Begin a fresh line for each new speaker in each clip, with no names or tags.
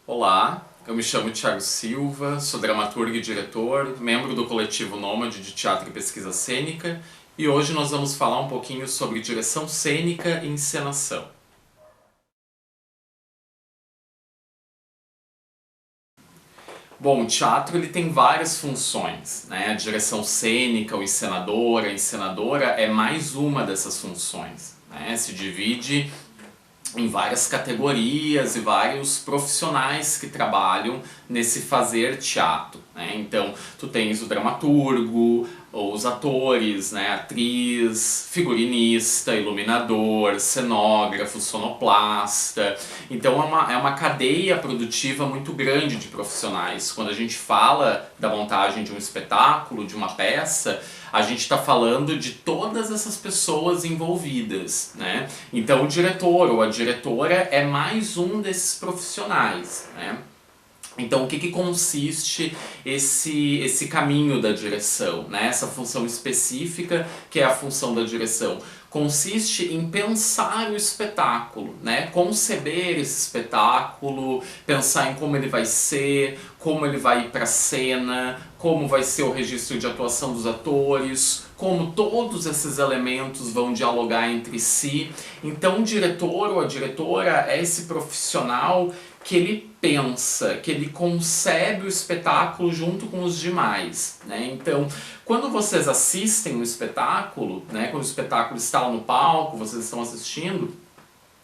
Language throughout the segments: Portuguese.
Olá, eu me chamo Thiago Silva, sou dramaturgo e diretor, membro do coletivo Nômade de Teatro e Pesquisa Cênica, e hoje nós vamos falar um pouquinho sobre direção cênica e encenação. Bom, o teatro ele tem várias funções, né? A direção cênica, o encenador, a encenadora é mais uma dessas funções, né? Se divide em várias categorias e vários profissionais que trabalham nesse fazer teatro, né? Então, tu tens o dramaturgo, os atores, né? Atriz, figurinista, iluminador, cenógrafo, sonoplasta. Então é uma cadeia produtiva muito grande de profissionais. Quando a gente fala da montagem de um espetáculo, de uma peça, a gente está falando de todas essas pessoas envolvidas, né? Então o diretor ou a diretora é mais um desses profissionais, né? Então, o que consiste esse caminho da direção, né? Essa função específica que é a função da direção? Consiste em pensar o espetáculo, né? Conceber esse espetáculo, pensar em como ele vai ser, como ele vai ir para a cena, como vai ser o registro de atuação dos atores, como todos esses elementos vão dialogar entre si. Então, o diretor ou a diretora é esse profissional que ele pensa, que ele concebe o espetáculo junto com os demais, né? Então, quando vocês assistem o espetáculo, né, quando o espetáculo está lá no palco, vocês estão assistindo,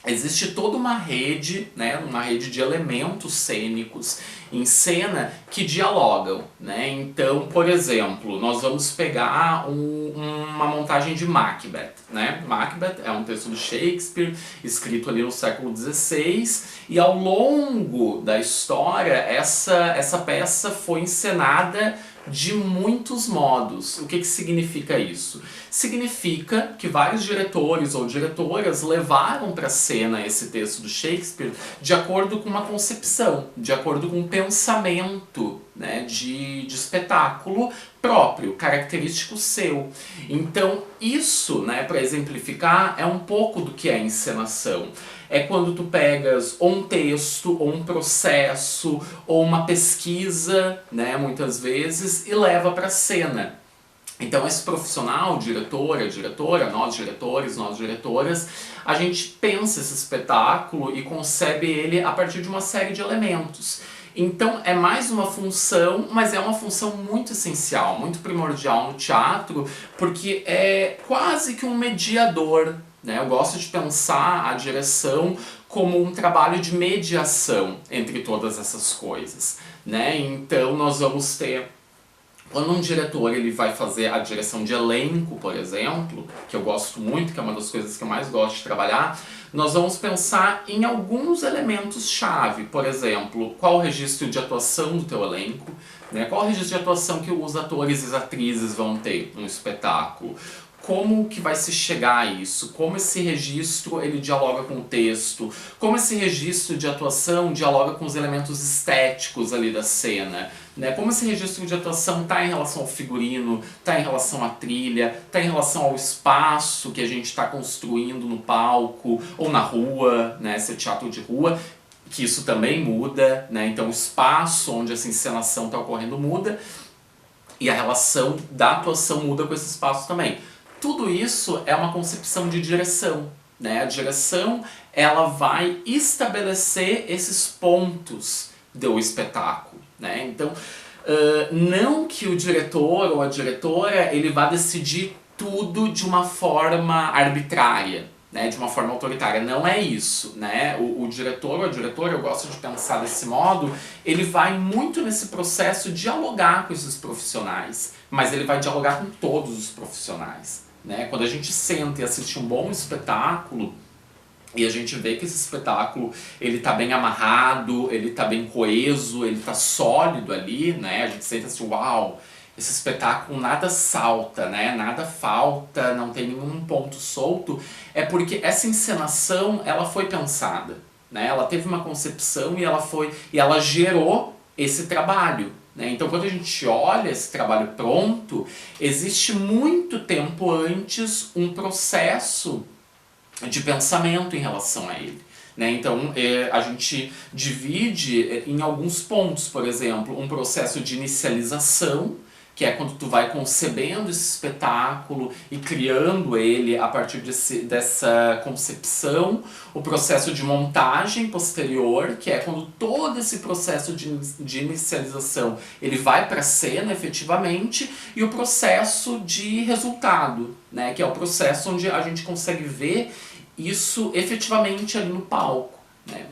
existe toda uma rede, né, uma rede de elementos cênicos em cena que dialogam, né? Então, por exemplo, nós vamos pegar uma montagem de Macbeth, né? Macbeth é um texto do Shakespeare, escrito ali no século XVI, e ao longo da história essa peça foi encenada de muitos modos. O que significa isso? Significa que vários diretores ou diretoras levaram para a cena esse texto do Shakespeare de acordo com uma concepção, de acordo com um pensamento, né, de espetáculo próprio, característico seu. Então isso, né, para exemplificar, é um pouco do que é encenação. É quando tu pegas ou um texto, ou um processo, ou uma pesquisa, né, muitas vezes, e leva para a cena. Então esse profissional, diretora, nós diretores, nós diretoras, a gente pensa esse espetáculo e concebe ele a partir de uma série de elementos. Então é mais uma função, mas é uma função muito essencial, muito primordial no teatro, porque é quase que um mediador, né? Eu gosto de pensar a direção como um trabalho de mediação entre todas essas coisas, né? Então nós vamos ter... Quando um diretor ele vai fazer a direção de elenco, por exemplo, que eu gosto muito, que é uma das coisas que eu mais gosto de trabalhar, nós vamos pensar em alguns elementos-chave. Por exemplo, qual o registro de atuação do teu elenco, né? Qual o registro de atuação que os atores e as atrizes vão ter no espetáculo. Como que vai se chegar a isso? Como esse registro ele dialoga com o texto? Como esse registro de atuação dialoga com os elementos estéticos ali da cena? Né? Como esse registro de atuação está em relação ao figurino, está em relação à trilha, está em relação ao espaço que a gente está construindo no palco ou na rua, né? Esse teatro de rua, que isso também muda, né? Então o espaço onde essa encenação está ocorrendo muda e a relação da atuação muda com esse espaço também. Tudo isso é uma concepção de direção, né? A direção ela vai estabelecer esses pontos do espetáculo, né? Então, não que o diretor ou a diretora ele vá decidir tudo de uma forma arbitrária, né? De uma forma autoritária. Não é isso, né? O diretor ou a diretora, eu gosto de pensar desse modo, ele vai muito nesse processo dialogar com esses profissionais, mas ele vai dialogar com todos os profissionais, né? Quando a gente senta e assiste um bom espetáculo e a gente vê que esse espetáculo ele tá bem amarrado, ele tá bem coeso, ele tá sólido ali, né? A gente senta assim, uau, esse espetáculo nada salta, né? Nada falta, não tem nenhum ponto solto, é porque essa encenação ela foi pensada, né? Ela teve uma concepção e ela gerou esse trabalho. Então quando a gente olha esse trabalho pronto, existe muito tempo antes um processo de pensamento em relação a ele. né? Então a gente divide em alguns pontos, por exemplo, um processo de inicialização, que é quando tu vai concebendo esse espetáculo e criando ele a partir dessa concepção, o processo de montagem posterior, que é quando todo esse processo de inicialização ele vai para a cena efetivamente, e o processo de resultado, né, que é o processo onde a gente consegue ver isso efetivamente ali no palco.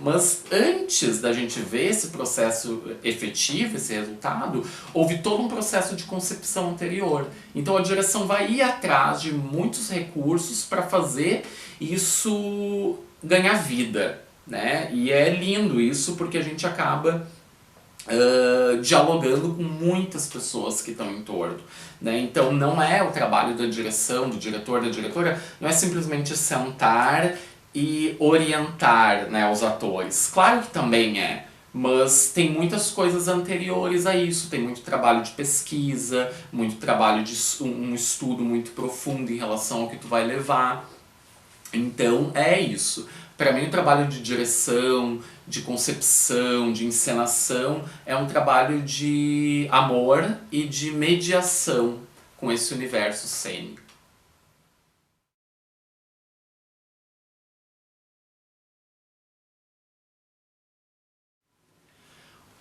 Mas antes da gente ver esse processo efetivo, esse resultado, houve todo um processo de concepção anterior. Então a direção vai ir atrás de muitos recursos para fazer isso ganhar vida, né? E é lindo isso porque a gente acaba dialogando com muitas pessoas que estão em torno, né? Então não é o trabalho da direção, do diretor, da diretora, não é simplesmente sentar e orientar, né, os atores. Claro que também é, mas tem muitas coisas anteriores a isso, tem muito trabalho de pesquisa, muito trabalho de um estudo muito profundo em relação ao que tu vai levar. Então é isso. Para mim o trabalho de direção, de concepção, de encenação é um trabalho de amor e de mediação com esse universo cênico.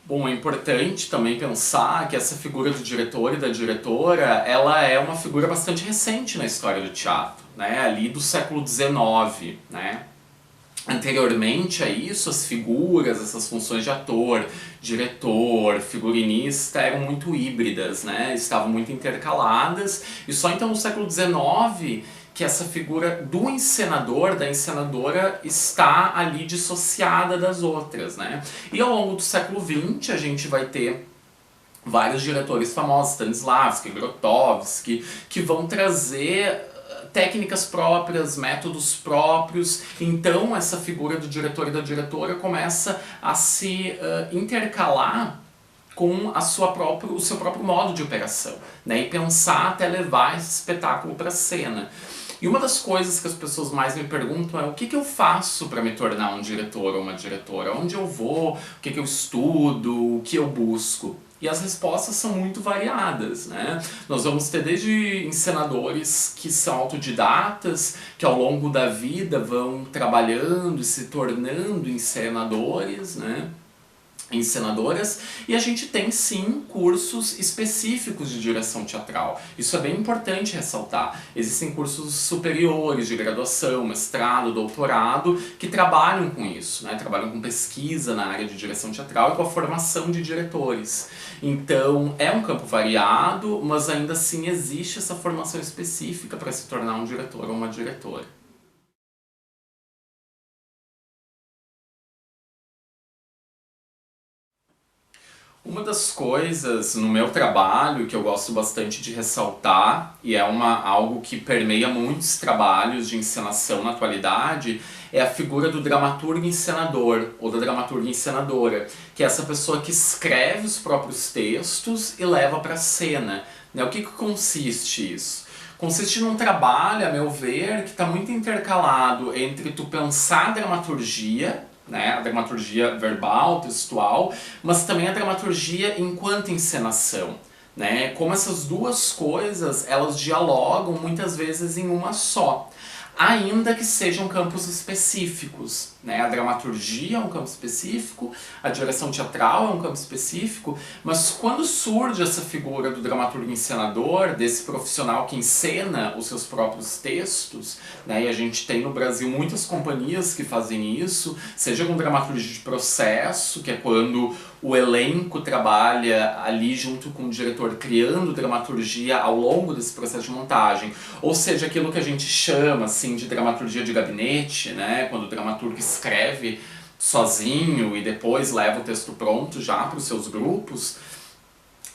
Bom, é importante também pensar que essa figura do diretor e da diretora, ela é uma figura bastante recente na história do teatro, né? Ali do século XIX, né? Anteriormente a isso, as figuras, essas funções de ator, diretor, figurinista eram muito híbridas, né? Estavam muito intercaladas, e só então no século XIX que essa figura do encenador, da encenadora, está ali dissociada das outras, né? E ao longo do século XX a gente vai ter vários diretores famosos, Stanislavski, Grotowski, que vão trazer técnicas próprias, métodos próprios. Então essa figura do diretor e da diretora começa a se intercalar com o seu próprio modo de operação, né? E pensar até levar esse espetáculo para a cena. E uma das coisas que as pessoas mais me perguntam é o que eu faço para me tornar um diretor ou uma diretora? Onde eu vou? O que eu estudo? O que eu busco? E as respostas são muito variadas, né? Nós vamos ter desde encenadores que são autodidatas, que ao longo da vida vão trabalhando e se tornando encenadores, né? Encenadoras, e a gente tem sim cursos específicos de direção teatral. Isso é bem importante ressaltar. Existem cursos superiores de graduação, mestrado, doutorado, que trabalham com isso, né? Trabalham com pesquisa na área de direção teatral e com a formação de diretores. Então é um campo variado, mas ainda assim existe essa formação específica para se tornar um diretor ou uma diretora. Uma das coisas no meu trabalho que eu gosto bastante de ressaltar, e é algo que permeia muitos trabalhos de encenação na atualidade, é a figura do dramaturgo encenador, ou da dramaturga encenadora, que é essa pessoa que escreve os próprios textos e leva para a cena. Né? O que consiste isso? Consiste num trabalho, a meu ver, que está muito intercalado entre tu pensar a dramaturgia, né, a dramaturgia verbal, textual, mas também a dramaturgia enquanto encenação, né? Como essas duas coisas, elas dialogam muitas vezes em uma só, ainda que sejam campos específicos, né? A dramaturgia é um campo específico, a direção teatral é um campo específico, mas quando surge essa figura do dramaturgo encenador, desse profissional que encena os seus próprios textos, né? E a gente tem no Brasil muitas companhias que fazem isso, seja com dramaturgia de processo, que é quando o elenco trabalha ali junto com o diretor criando dramaturgia ao longo desse processo de montagem, ou seja, aquilo que a gente chama assim de dramaturgia de gabinete, né? Quando o dramaturgo escreve sozinho e depois leva o texto pronto já para os seus grupos.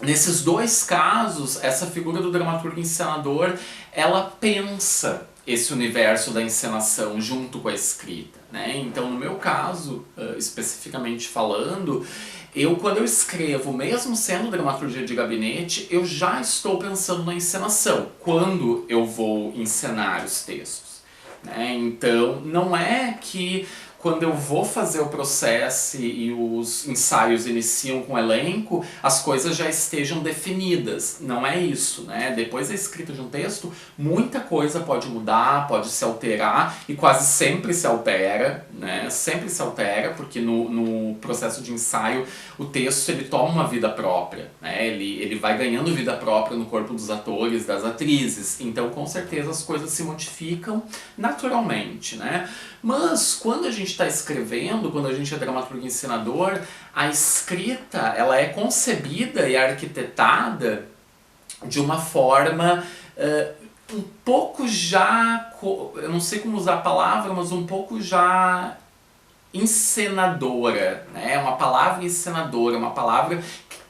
Nesses dois casos, essa figura do dramaturgo encenador, ela pensa esse universo da encenação junto com a escrita, né? Então, no meu caso, especificamente falando, quando eu escrevo, mesmo sendo dramaturgia de gabinete, eu já estou pensando na encenação, quando eu vou encenar os textos. Né? Então, não é que quando eu vou fazer o processo e os ensaios iniciam com o elenco, as coisas já estejam definidas. Não é isso, né? Depois da escrita de um texto, muita coisa pode mudar, pode se alterar, e quase sempre se altera, né? Sempre se altera, porque no processo de ensaio o texto ele toma uma vida própria, né? Ele vai ganhando vida própria no corpo dos atores, das atrizes, então com certeza as coisas se modificam naturalmente, né? Mas quando a gente está escrevendo, quando a gente é dramaturgo e encenador, a escrita ela é concebida e arquitetada de uma forma um pouco já, eu não sei como usar a palavra, mas um pouco já encenadora, né? Uma palavra encenadora, uma palavra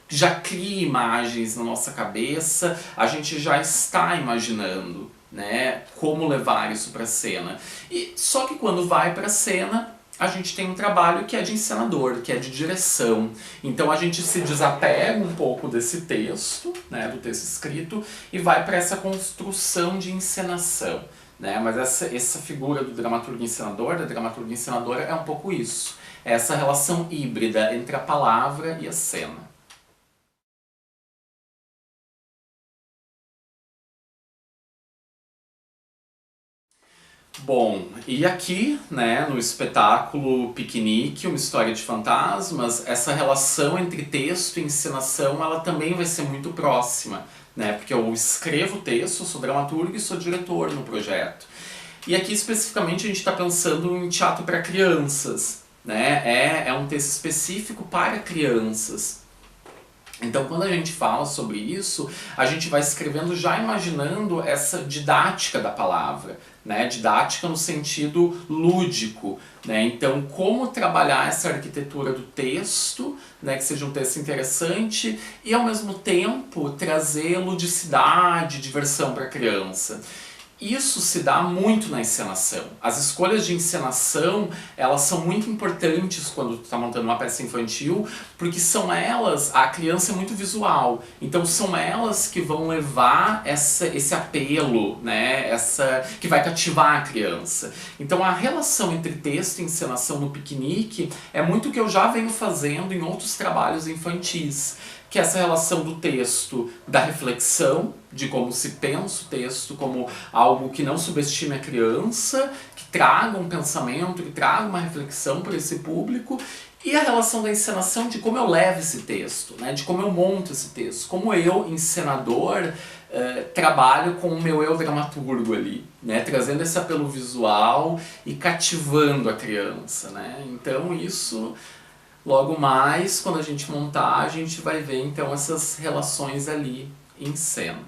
que já cria imagens na nossa cabeça, a gente já está imaginando, né, como levar isso para a cena. E só que quando vai para a cena, a gente tem um trabalho que é de encenador, que é de direção. Então a gente se desapega um pouco desse texto, né, do texto escrito, e vai para essa construção de encenação, né? Mas essa figura do dramaturgo encenador, da dramaturga encenadora, é um pouco isso. É essa relação híbrida entre a palavra e a cena. Bom, e aqui, né, no espetáculo Piquenique, uma história de fantasmas, essa relação entre texto e encenação, ela também vai ser muito próxima, né, porque eu escrevo o texto, sou dramaturgo e sou diretor no projeto. E aqui especificamente a gente está pensando em teatro para crianças, né, é um texto específico para crianças. Então, quando a gente fala sobre isso, a gente vai escrevendo já imaginando essa didática da palavra, né? Didática no sentido lúdico, né? Então, como trabalhar essa arquitetura do texto, né? Que seja um texto interessante e, ao mesmo tempo, trazer ludicidade, diversão para a criança. Isso se dá muito na encenação. As escolhas de encenação, elas são muito importantes quando tu está montando uma peça infantil, porque são elas, a criança é muito visual, então são elas que vão levar esse apelo, né? Que vai cativar a criança. Então a relação entre texto e encenação no Piquenique é muito o que eu já venho fazendo em outros trabalhos infantis, que é essa relação do texto, da reflexão, de como se pensa o texto como algo que não subestime a criança, que traga um pensamento, que traga uma reflexão para esse público, e a relação da encenação de como eu levo esse texto, né? De como eu monto esse texto, como eu, encenador, trabalho com o meu eu dramaturgo ali, né? Trazendo esse apelo visual e cativando a criança, né? Então isso... Logo mais, quando a gente montar, a gente vai ver então essas relações ali em cena.